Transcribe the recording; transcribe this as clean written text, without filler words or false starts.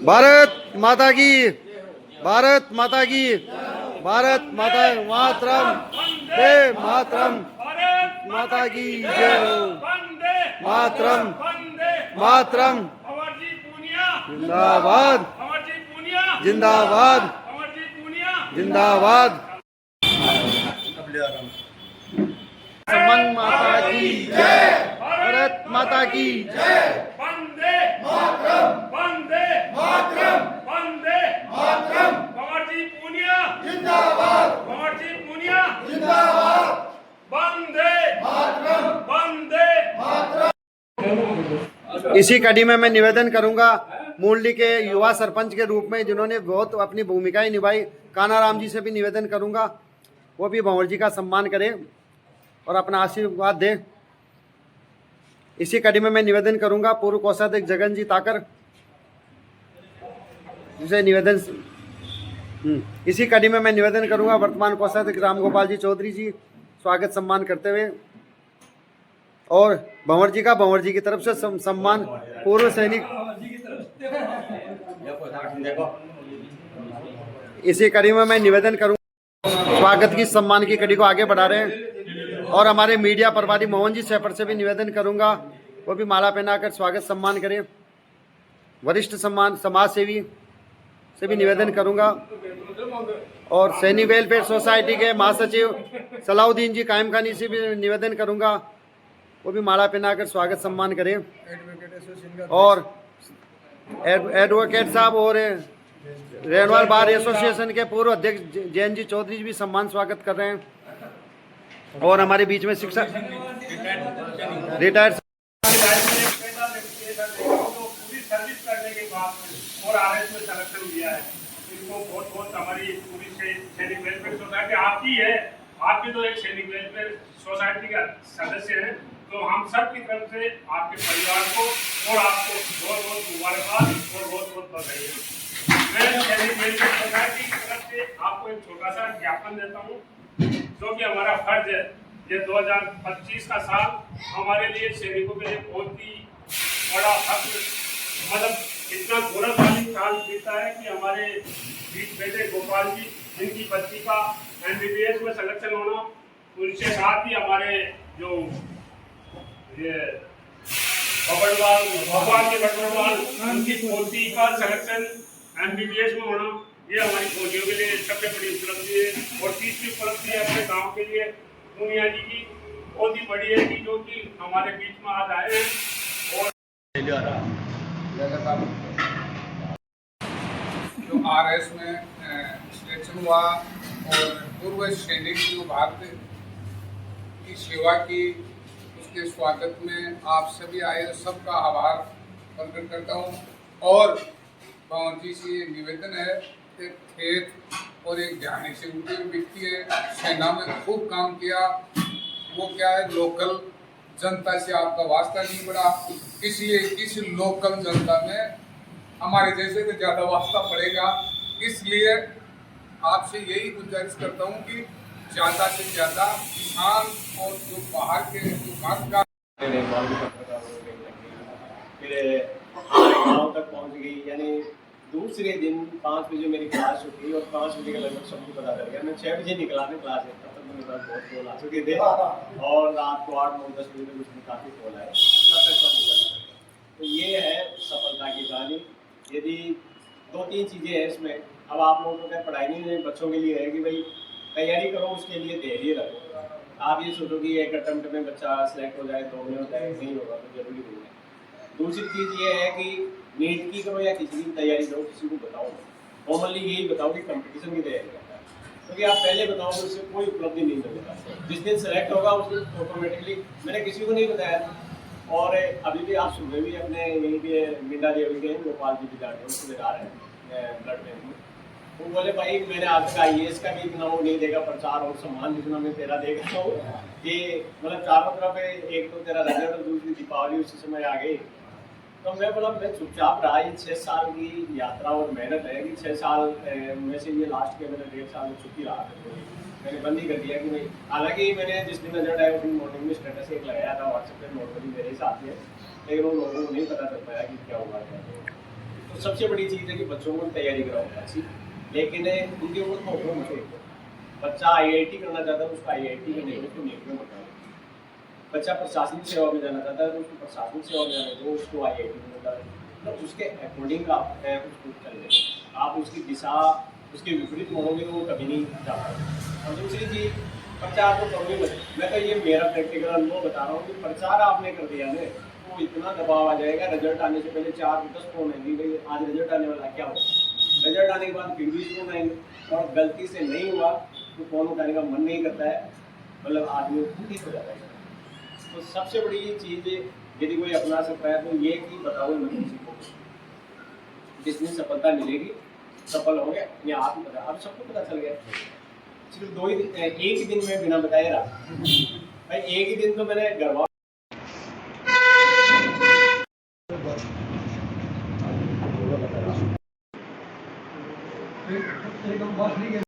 भारत माता की, भारत माता की, भारत माता मातरम, हे मातरम, माता की जय हो, मातरम, मातरम, जिंदाबाद, जिंदाबाद, जिंदाबाद। सम्मान माता की जय, भारत माता की जय, वंदे मातरम, वंदे मातरम, वंदे मातरम। कंवर जी पूनिया जिंदाबाद, कंवर जी पूनिया जिंदाबाद। वंदे मातरम, वंदे मातरम। इसी कड़ी में मैं निवेदन करूंगा मूलडी के युवा सरपंच के रूप में जिन्होंने बहुत अपनी भूमिकाएं निभाई, कानाराम जी से भी निवेदन करूंगा वो भी भंवर जी का सम्मान करें और अपना आशीर्वाद दें। इसी कड़ी में मैं निवेदन करूंगा पूर्व कोषाध्यक्ष जगन जी ताकर जिसे निवेदन इसी कड़ी में मैं निवेदन करूंगा वर्तमान कोषाध्यक्ष राम गोपाल जी चौधरी जी स्वागत सम्मान करते हुए, और भंवर जी का भंवर जी की तरफ से सम्मान पूर्व सैनिक। इसी कड़ी में मैं निवेदन करूंगा स्वागत की सम्मान की कड़ी को आगे बढ़ा रहे हैं, और हमारे मीडिया प्रभारी मोहन जी सेपर से भी निवेदन करूंगा वो भी माला पहनाकर स्वागत सम्मान करें। वरिष्ठ सम्मान समाज सेवी से भी निवेदन करूंगा, और सैनी वेलफेयर सोसाइटी के महासचिव सलाउद्दीन जी कायम खानी से भी निवेदन करूंगा वो भी माला पहनाकर स्वागत सम्मान करें। और एडवोकेट साहब और रेनवाल बार एसोसिएशन के पूर्व अध्यक्ष जैन जी चौधरी जी भी सम्मान स्वागत कर रहे हैं, और हमारे बीच में शिक्षा रिटायर्ड पूरी सर्विस करने के बाद और आरएस में सिलेक्शन दिया है, इनको बहुत बहुत हमारी पूरी सैनिक वेलफेयर सोसाइटी आपकी है, आप भी तो एक सैनिक वेलफेयर सोसाइटी का सदस्य हैं, तो हम सब की तरफ से आपके परिवार को और आपको बहुत बहुत मुबारकबाद और बहुत बहुत बधाई। मैं सैनिक वेलफेयर सोसाइटी की तरफ से आपको एक छोटा सा ज्ञापन देता हूँ, जो कि हमारा फर्ज है। ये 2025 का साल हमारे लिए सैनिकों के लिए बहुत ही बड़ा हक, मतलब इतना गौरवशाली साल बीता है कि हमारे बीच बेटे गोपाल जी जिनकी बच्ची का एमबीबीएस में सिलेक्शन होना, उनके साथ ही हमारे जो ये भगवान के बटवाल उनकी पोती का सिलेक्शन एमबीबीएस में होना, ये हमारी फौजियों के लिए सबसे बड़ी उपलब्धि है। और तीसरी उपलब्धि है अपने गांव के लिए पूनिया जी की बहुत ही बड़ी है कि जो कि हमारे बीच में आज आए हैं। और जो आरएस में सिलेक्शन हुआ और पूर्व सैनिक जो भारत की सेवा की, उसके स्वागत में आप सभी आए, सबका आभार प्रकट करता हूँ। और भंवर जी से निवेदन है, एक खेत और एक ध्यान से उनके व्यक्ति है, सेना में खूब काम किया, वो क्या है लोकल जनता से आपका वास्ता नहीं पड़ा, इसलिए इस लोकल जनता में हमारे जैसे को ज़्यादा वास्ता पड़ेगा। इसलिए आपसे यही गुजारिश करता हूँ कि ज़्यादा से ज़्यादा किसान और जो बाहर के जो काश्तकार गाँव तक पहुँच गई, यानी दूसरे दिन 5 बजे मेरी क्लास छुट्टी और 5 बजे के लगभग सबको पता चल गया। मैं 6 बजे निकला मैं क्लास से, तब तक मेरे पास बहुत कॉल आ चुके थे, और रात को 8, 9, 10 बजे तक उसमें काफ़ी कॉल आए, तब तक सबको पता। तो ये है सफलता की कहानी। यदि 2-3 चीज़ें हैं इसमें, अब आप लोगों को क्या पढ़ाई नहीं बच्चों के लिए है कि भाई तैयारी करो, उसके लिए धैर्य रखो। आप ये सोचो कि एक अटेम्प्ट में बच्चा सेलेक्ट हो जाए, 2 में हो जाए, नहीं होगा तो जरूरी नहीं है। दूसरी चीज़ ये है कि नीट की करो या किसी की तैयारी करो, किसी को बताओ, कॉमनली यही बताओ कि कंपटीशन की तैयारी करना है, क्योंकि आप पहले बताओगे उससे कोई उपलब्धि नहीं मिलेगा। जिस दिन सेलेक्ट होगा उस दिन ऑटोमेटिकली, मैंने किसी को नहीं बताया था। और अभी भी आप सुबह भी अपने यहीं के मिंडा देवी के गोपाल जी भी जाते हैं, उसको दिखा रहे हैं ब्लड बैंक में, वो बोले भाई मैंने आज तक IAS का भी इतना वो नहीं देगा प्रचार और सम्मान जितना मैं तेरा देगा, तो ये मतलब चारों तरफ एक तो तेरा रजत और दूसरी दीपावली उसी समय आ गई। तो मैं बोला मैं चुपचाप रहा। ये 6 साल की यात्रा और मेहनत है कि 6 साल में से ये लास्ट के मैंने 1.5 साल में छुट्टी रहा था, मैंने बंद ही कर दिया कि नहीं। हालांकि मैंने जिस दिन रिजल्ट आया उस दिन मॉर्निंग में स्टेटस एक लगाया था व्हाट्सएप पे, नॉर्मली मेरे साथ में लेकिन उन लोगों को नहीं पता चल पाया कि क्या हुआ क्या नहीं। तो सबसे बड़ी चीज़ है कि बच्चों को तैयारी कराओ अच्छी, लेकिन उनके ऊपर थोड़ा मत। बच्चा IIT करना चाहता है उसको IIT में नहीं, उसको नीट में बताओ। बच्चा प्रशासनिक सेवा में जाना चाहता है तो उसको प्रशासनिक सेवा में जाने दो, उसको IIT में बताओ। तो उसके अकॉर्डिंग आप उसको चल, आप उसकी दिशा उसके विपरीत मोड़ोगे तो वो कभी नहीं जा पाएगा। और दूसरी चीज़, प्रचार तो कभी मत। मैं तो ये मेरा प्रैक्टिकल अनुभव बता रहा हूँ कि प्रचार आपने कर दिया ना तो इतना दबाव आ जाएगा, रिजल्ट आने से पहले 4 से 10 फोन आएंगे भाई आज रिजल्ट आने वाला, क्या होगा। रिजल्ट आने के बाद फिर 20 फोन आएंगे और गलती से नहीं हुआ तो फोन उठाने का मन नहीं करता है, मतलब आदमी ठीक हो जाता है। तो सबसे बड़ी ये चीज़ यदि कोई अपना सकता है तो ये कि बताओ मत किसी को, जिस दिन सफलता मिलेगी सफल हो गया ये आप ही पता, अब सबको पता चल गया। सिर्फ 2 ही दिन, एक ही दिन में बिना बताए रहा भाई, एक ही दिन तो मैंने घर